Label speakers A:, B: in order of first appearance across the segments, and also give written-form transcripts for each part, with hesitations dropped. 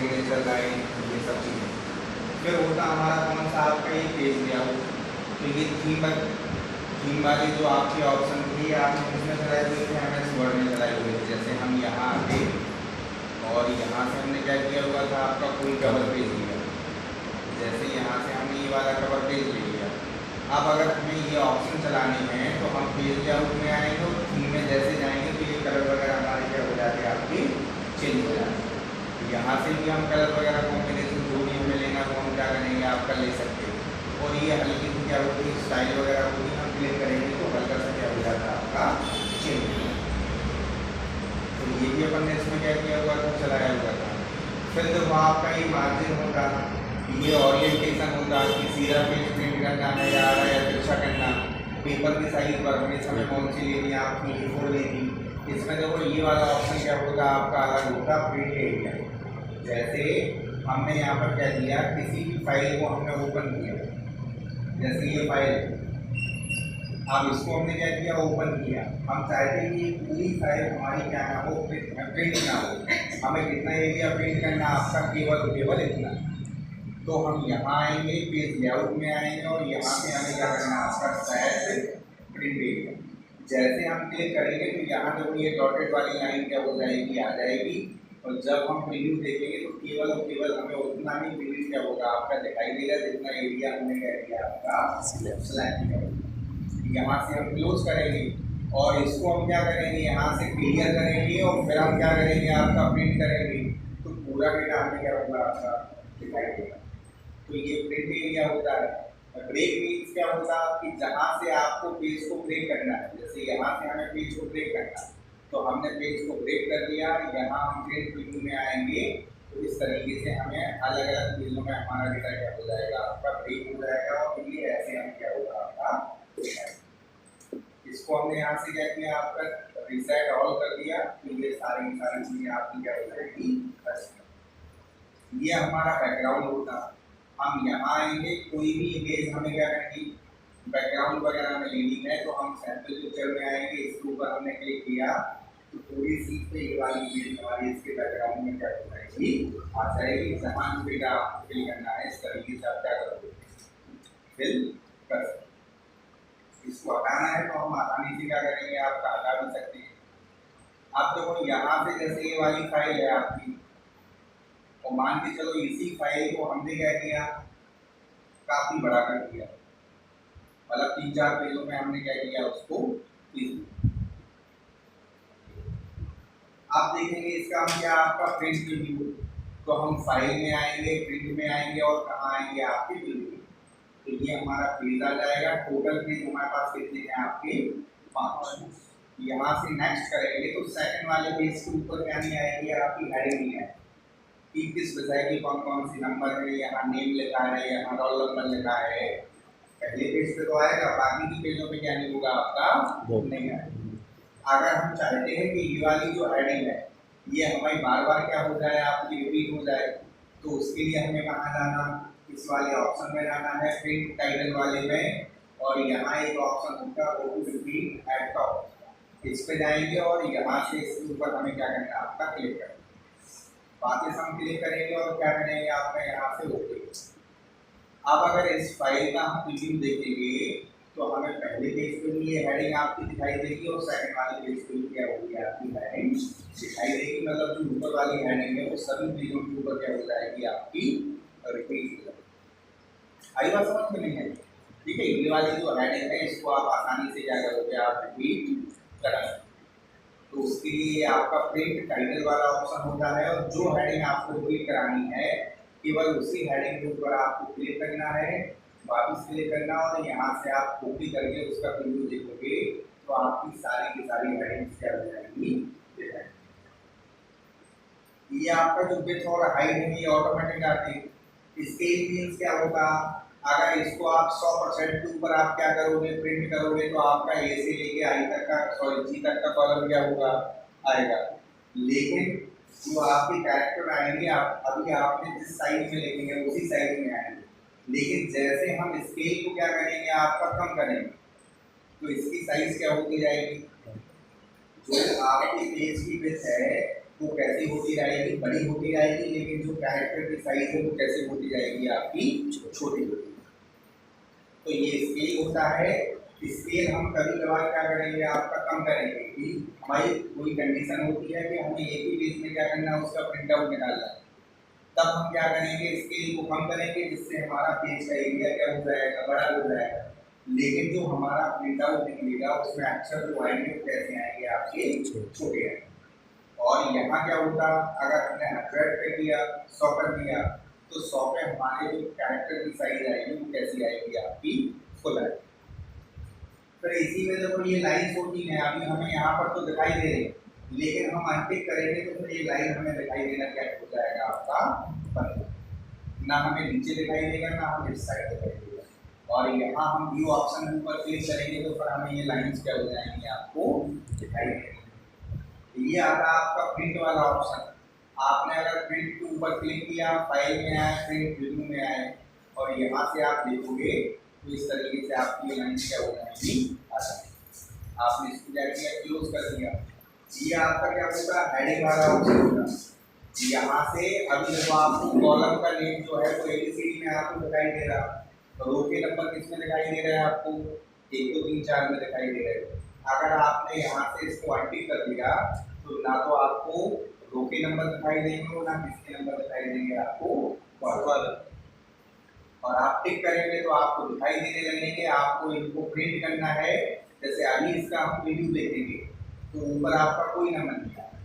A: Signature line, ये सब चीज़ें। फिर होता हमारा कौन सा आपका ये पेज लेआउट। तो ये थीम वाली जो आपकी ऑप्शन थी आपने किसमें चलाई हुई थी, MS वर्ड में चलाई हुई थी। जैसे हम यहाँ आते और यहाँ से हमने क्या किया हुआ था, आपका कोई कवर पेज लिया। जैसे यहाँ से हमने ये वाला कवर पेज ले लिया। अब अगर हमें ये ऑप्शन चलाने हैं तो हम पेज लेआउट में आएंगे और थीम में जैसे जाएंगे तो ये कलर वगैरह हमारे क्या हो जाते हैं, आपकी चेंज हो जाते हैं। तो यहाँ से भी हम कलर वगैरह कॉम्बिनेशन जो भी हमें लेना वो हम क्या करेंगे, आपका ले सकते हैं। और ये हल्की सी क्या होती है स्टाइल वगैरह को भी हम क्लिक करेंगे तो हल्का सा क्या हो जाता है, आपका चेंज हो जाता है। तो ये भी अपन ने इसमें क्या किया हुआ था, चलाया हुआ था। फिर जब आपका ये मार्जिन होता है, ये ओरिएंटेशन होता है कि सीधा पेज प्रिंट करना है या अच्छा करना, पेपर की साइज पर हमें कौन सी लेनी है, आपकी A4 लेनी। इसमें देखो ये वाला ऑप्शन क्या होगा, आपका अलग होगा प्रिंट एरिया। जैसे हमने यहाँ पर क्या किया, किसी भी फाइल को हमने ओपन किया, जैसे ये फाइल, अब इसको हमने क्या किया, ओपन किया। हम चाहते हैं कि पूरी फाइल हमारी क्या ना हो, प्रिंट ना हो। हमें कितना एरिया प्रिंट करना, आपका केवल इतना। तो हम यहाँ आएंगे, पेज लेआउट में आएंगे और यहाँ पे हमें क्या करना है, आपका शायद प्रिंट एरिया। जैसे हम क्लिक करेंगे तो यहाँ देखो ये डॉटेड वाली लाइन क्या हो जाएगी, आ जाएगी। और जब हम प्रीव्यू देखेंगे तो केवल और केवल हमें उतना ही प्रीव्यू क्या होगा, आपका दिखाई देगा जितना एरिया हमने क्या किया, आपका सिलेक्ट किया। यहाँ से हम क्लोज करेंगे और इसको हम क्या करेंगे, यहाँ से क्लियर करेंगे और फिर हम क्या करेंगे, आपका प्रिंट करेंगे तो पूरा डेटा हमें क्या होगा, आपका दिखाई देगा। तो ये प्रिंट एरिया होता है। ब्रेक मीन्स क्या होता है कि जहाँ से आपको पेज को ब्रेक करना है, जैसे यहाँ से हमें पेज को ब्रेक करना है तो हमने पेज को ब्रेक कर दिया। यहाँ हम प्रिंट प्रीव्यू में आएंगे तो इस तरीके से हमें अलग अलग पेजों में हमारा डेटा क्या हो जाएगा, आपका ब्रेक हो जाएगा। और ये ऐसे हम क्या होगा, आपका इसको हमने यहाँ से क्या किया, आपका रिसेट ऑल कर दिया तो ये सारी चीज़ें आपकी क्या हो जाएगी। ये हमारा बैकग्राउंड होता है। हम यहाँ आएंगे, कोई भी इमेज हमें क्या करनी, बैकग्राउंड वगैरह में लेनी है तो हम सैंपल पिक्चर में आएंगे, इसके ऊपर हमने क्लिक किया तो पूरी सीट पे ये वाली इमेज हमारी इसके बैकग्राउंड में क्या हो जाएगी, आ जाएगी। समान डेटा आपको फिल करना है, इस तरीके से आप क्या करोगे, फिल कर सकते। इसको हटाना है तो हम आसानी से क्या करेंगे, आप हटा भी सकते हैं। अब देखो यहाँ से जैसे ये वाली फाइल है आपकी, और मान के चलो इसी फाइल को हमने क्या किया, काफी बड़ा कर दिया, मतलब 3-4 पेजों में हमने क्या किया, उसको आप देखेंगे इसका हम क्या, आपका प्रिंट प्रीव्यू। तो हम फाइल में आएंगे, प्रिंट में आएंगे और कहाँ आएंगे, आपके प्रीव्यू। तो ये हमारा पेज आ जाएगा। टोटल पेज हमारे पास कितने हैं, आपके 5। यहाँ से नेक्स्ट करेंगे तो सेकंड वाले पेज के ऊपर क्या नहीं आएगी, आपकी हेडिंग नहीं है कि किस विषय की कौन कौन सी नंबर है, यहाँ नेम लिखा है, यहाँ रोल नंबर लिखा है। पहले पेज पे तो आएगा, बाकी की पेजों पे क्या नहीं होगा, आपका नहीं आएगा। अगर हम चाहते हैं कि ये वाली जो हेडिंग है ये हमारी बार बार क्या हो जाए, आपकी रिपीट हो जाए, तो उसके लिए हमें कहाँ जाना, इस वाले ऑप्शन में जाना है, प्रिंट टाइटल वाले में। और यहाँ एक ऑप्शन होगा वो रिपीट एट टॉप, इस पे जाएंगे और यहाँ से इसके ऊपर हमें क्या करना है, आपका क्लिक करना। वापस हम क्लिक करेंगे और क्या करेंगे, आपका यहाँ से ओके। अब अगर इस फाइल का हम प्रीव्यू देखेंगे तो हमें पहले पेज पे भी ये हेडिंग आपकी दिखाई देगी और सेकंड वाले पेज पे भी क्या होगी, आपकी हेडिंग दिखाई देगी। मतलब जो ऊपर वाली हेडिंग है वो सभी पेजों के ऊपर क्या हो जाएगी, आपकी रिपीट हो जाएगी। आई बात समझ में नहीं आई? ठीक है, ये वाली जो हेडिंग है इसको आप आसानी से क्या करोगे, आप रिपीट करा सकते। तो उसके लिए आपका प्रिंट टाइटल वाला ऑप्शन होता है और जो हेडिंग आपको क्लिक करानी है केवल उसी हेडिंग के ऊपर आपको क्लिक करना है, वापस क्लिक करना और यहाँ से आप कॉपी करके उसका प्रीव्यू देखोगे तो आपकी सारी की सारी हेडिंग्स क्या हो जाएंगी। ये आपका जो विड्थ और हाइट है ये ऑटोमेटिक आती है। स्केल मींस क्या होगा, अगर इसको आप 100% के ऊपर आप क्या करोगे, प्रिंट करोगे तो आपका ए से लेके आई तक का, सॉरी जी तक का कॉलम क्या होगा, आएगा। लेकिन जो आपके कैरेक्टर आएंगे आप अभी आपने जिस साइज में लिखेंगे उसी साइज में आएंगे। लेकिन जैसे हम स्केल को क्या करेंगे, आपका कम करेंगे तो इसकी साइज क्या होती जाएगी, जो आपकी पेज की विड्थ है वो कैसी होती रहेगी, बड़ी होती जाएगी, लेकिन जो कैरेक्टर की साइज है वो कैसी होती जाएगी, आपकी छोटी होती। तो ये स्केल होता है। स्केल हम कभी कभार क्या करेंगे, आपका कम करेंगे कि हमारी कोई कंडीशन होती है कि हमें एक ही पेज में क्या करना है, उसका प्रिंट आउट निकालना है, तब हम क्या करेंगे, स्केल को कम करेंगे, जिससे हमारा पेज का एरिया क्या हो जाएगा, बड़ा हो जाएगा। लेकिन जो हमारा प्रिंट आउट निकलेगा उसमें अक्षर जो आएंगे वो कैसे आएंगे, आपके छोटे आएंगे। और यहाँ क्या होता, अगर हमने 100 पे किया, 100 पर किया, तो 100 पे हमारे जो कैरेक्टर की साइज आएगी वो कैसी आएगी, आपकी फुल आएगी। फिर इसी में देखो ये लाइन होती है, अभी हमें यहाँ पर तो दिखाई दे रही है, लेकिन हम अनटिक करेंगे तो फिर ये लाइन हमें दिखाई देना क्या हो जाएगा, आपका बंद। ना हमें नीचे दिखाई देगा, ना हमें इस साइड दिखाई देगा। और यहाँ हम व्यू ऑप्शन ऊपर क्लिक करेंगे तो फिर हमें ये लाइन्स क्या हो जाएंगी, आपको दिखाई देंगी। ये आता है आपका प्रिंट वाला ऑप्शन। आपने अगर प्रिंट के ऊपर क्लिक किया, फाइल में आए, प्रिंट रिव्यू में आए, और यहाँ से आप देखोगे तो इस तरीके से आपकी लाइन क्या हो जाएगी, आ जाएगी। आपने इसको क्या किया, क्लोज कर दिया। ये आपका क्या होगा, हेडिंग वाला ऑप्शन होगा। यहाँ से अभी देखो आपको कॉलम का नेम जो है वो एबीसीडी में आपको दिखाई दे रहा, तो रो के नंबर किसमें दिखाई दे रहा है, आपको 1 2 3 4 में दिखाई दे रहे हैं। अगर आपने यहाँ से इसको अनटिक कर दिया तो ना तो आपको रो के नंबर दिखाई देंगे, ना किसके नंबर दिखाई देंगे, आपको कॉलम। और आप टिक करेंगे तो आपको दिखाई देने लगेंगे। आपको इनको प्रिंट करना है, जैसे अभी इसका हम प्रीव्यू देखेंगे तो ऊपर आपका कोई नंबर नहीं आया,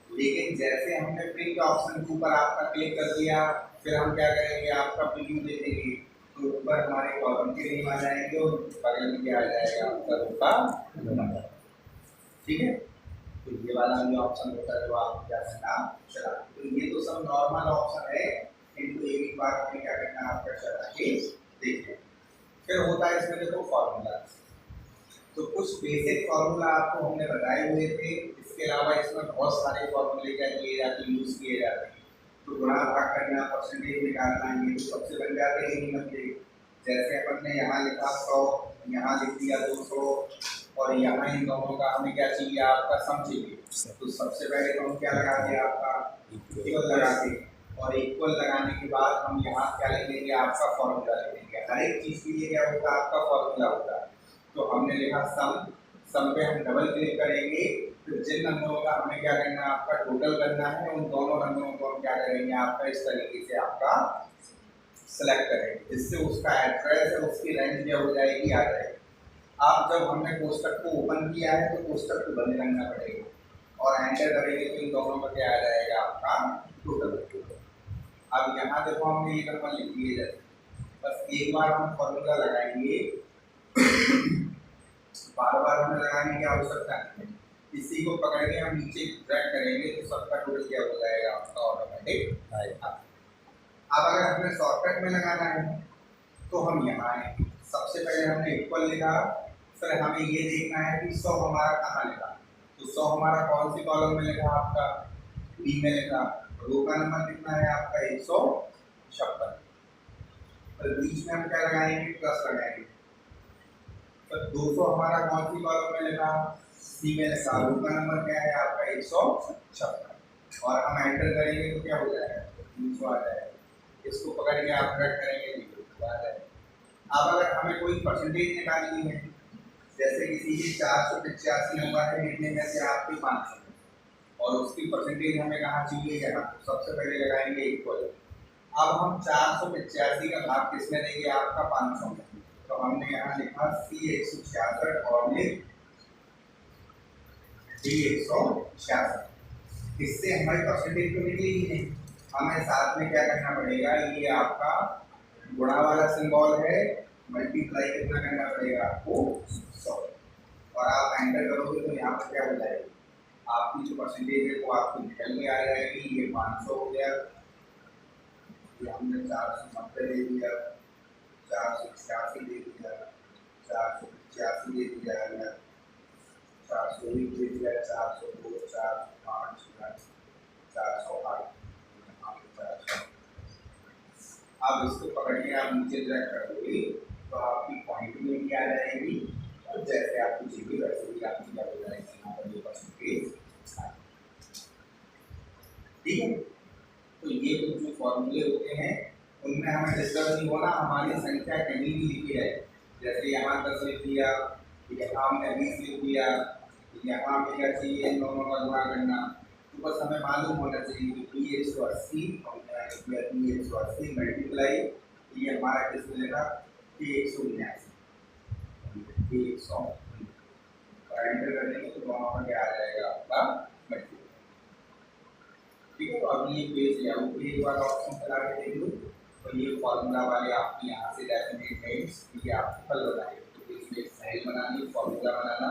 A: लेकिन जैसे हमने प्रिंट ऑप्शन के ऊपर आपका क्लिक कर दिया, फिर हम क्या करेंगे, आपका प्रीव्यू देखेंगे तो ऊपर हमारे कॉलम के नेम आ जाएंगे और बगल में क्या आ जाएगा, आपका रो का नंबर। ठीक है, तो ये वाला भी ऑप्शन होता है जो आप क्या करना चला। तो ये तो सब नॉर्मल ऑप्शन है, इनको एक बार हमें क्या करना, आपका चला के देखिए। फिर होता है इसमें देखो फॉर्मूला। तो कुछ बेसिक फॉर्मूला आपको हमने बताए हुए थे, इसके अलावा इसमें बहुत सारे फॉर्मूले क्या किए जाते हैं, यूज किए जाते हैं। तो गुणा भाग करना, परसेंटेज निकालना, ये तो सबसे बन जाते हैं इन नंबर। जैसे अपन ने यहाँ लिखा 100, यहाँ लिख दिया 200, और यहाँ इन दोनों का हमें क्या चाहिए, आपका सम चाहिए। तो सबसे पहले तो हम क्या लगा दिया, आपका इक्वल लगा के, और इक्वल लगाने के बाद हम यहाँ क्या लिख लेंगे, आपका फॉर्मूला लिख लेंगे। हर एक चीज़ के लिए क्या होता है, आपका फॉर्मूला होता है। तो हमने लिखा सम, सम पे हम डबल क्लिक करेंगे, फिर जिन नंबरों का हमें क्या करना है, आपका टोटल करना है, उन दोनों नंबरों को हम क्या करेंगे, आपका इस तरीके से आपका सेलेक्ट करेंगे, जिससे उसका एड्रेस है, उसकी रेंज क्या हो जाएगी, आ जाएगी। आप जब हमने कोष्टक को ओपन किया है तो कोष्टक को बंद करना पड़ेगा, और एंटर करेंगे तो इन दोनों का क्या आ जाएगा, आपका टोटल। अब यहाँ देखो हमने ये नंबर लिख दिए, जैसे बस एक बार हम फॉर्मूला लगाएंगे, बार बार हमें लगाने की आवश्यकता नहीं है। इसी को पकड़ के हम नीचे ड्रैग करेंगे तो सबका टोटल क्या हो जाएगा, आपका ऑटोमेटिक आएगा। अब अगर हमें शॉर्टकट में लगाना है तो हम यहाँ आएंगे। सबसे पहले हमने इक्वल लिखा, फिर हमें ये देखना है कि 100 हमारा कहाँ लिखा। तो 100 हमारा कौन सी कॉलम में लिखा, आपका बी में लिखा। रो का नंबर कितना है, आपका 156। फिर बीच में हम क्या लगाएंगे, प्लस लगाएंगे। तो 200 हमारा कौन सी कॉलम में लिखा, सी में लिखा। रो का नंबर क्या है, आपका 156, और हम एंटर करेंगे तो क्या हो जाएगा, 300 आ जाएगा। इसको पकड़ के आप ट्रैक करेंगे, आ जाएगा। अब अगर हमें कोई परसेंटेज निकालनी है, जैसे किसी की 485 नंबर है, लिखने में से आपके 500, और उसकी परसेंटेज हमें कहाँ चाहिए, यहाँ। तो सबसे पहले लगाएंगे इक्वल। अब हम 485 का भाग किसमें देंगे, आपका 500 में। तो हमने यहाँ लिखा C166 और D166। इससे हमारी परसेंटेज तो निकली ही नहीं, हमें साथ में क्या करना पड़ेगा, ये आपका गुणा वाला सिंबल है, मल्टीप्लाई कितना करना पड़ेगा आपको, 100। और आप एंटर करोगे तो यहाँ पर क्या हो जाएगा, आपकी जो परसेंटेज है वो आपको निकल के आ जाएगी। ये 500 हो गया, ये हमने 490 दे दिया, 486 दे दिया, 485 दे दिया, 401 दे दिया, 402, 405, 408। अब इसको पकड़ के आप नीचे ड्रैग कर दोगे तो आपकी पॉइंट में भी आ जाएगी, और जैसे आपकी चाहिए वैसे भी आपकी क्या हो जाएगी, यहाँ पर ये परसेंटेज। ठीक है। तो ये कुछ जो फॉर्मूले होते हैं उनमें हमें डिस्टर्ब नहीं होना, हमारी संख्या कहीं भी लिखी है, जैसे यहाँ 10 लिख दिया, यहाँ हमने 20 लिख दिया, यहाँ हमें क्या चाहिए, इन दोनों का गुणा करना, तो बस हमें मालूम होना चाहिए कि पी 180 पी 180 मल्टीप्लाई ये हमारा किस मिलेगा, पी 179 पी 100 एंटर कर देंगे तो दोनों का क्या आ जाएगा आपका मल्टीप्लाई। ठीक है, तो अब ये पेज या वो पेज वाला ऑप्शन चला के देख लो, तो ये फॉर्मूला वाले आपके यहाँ से डेफिनेट नेम्स ये आपको कल बताएंगे। तो इसमें साइल बनानी, फॉर्मूला बनाना,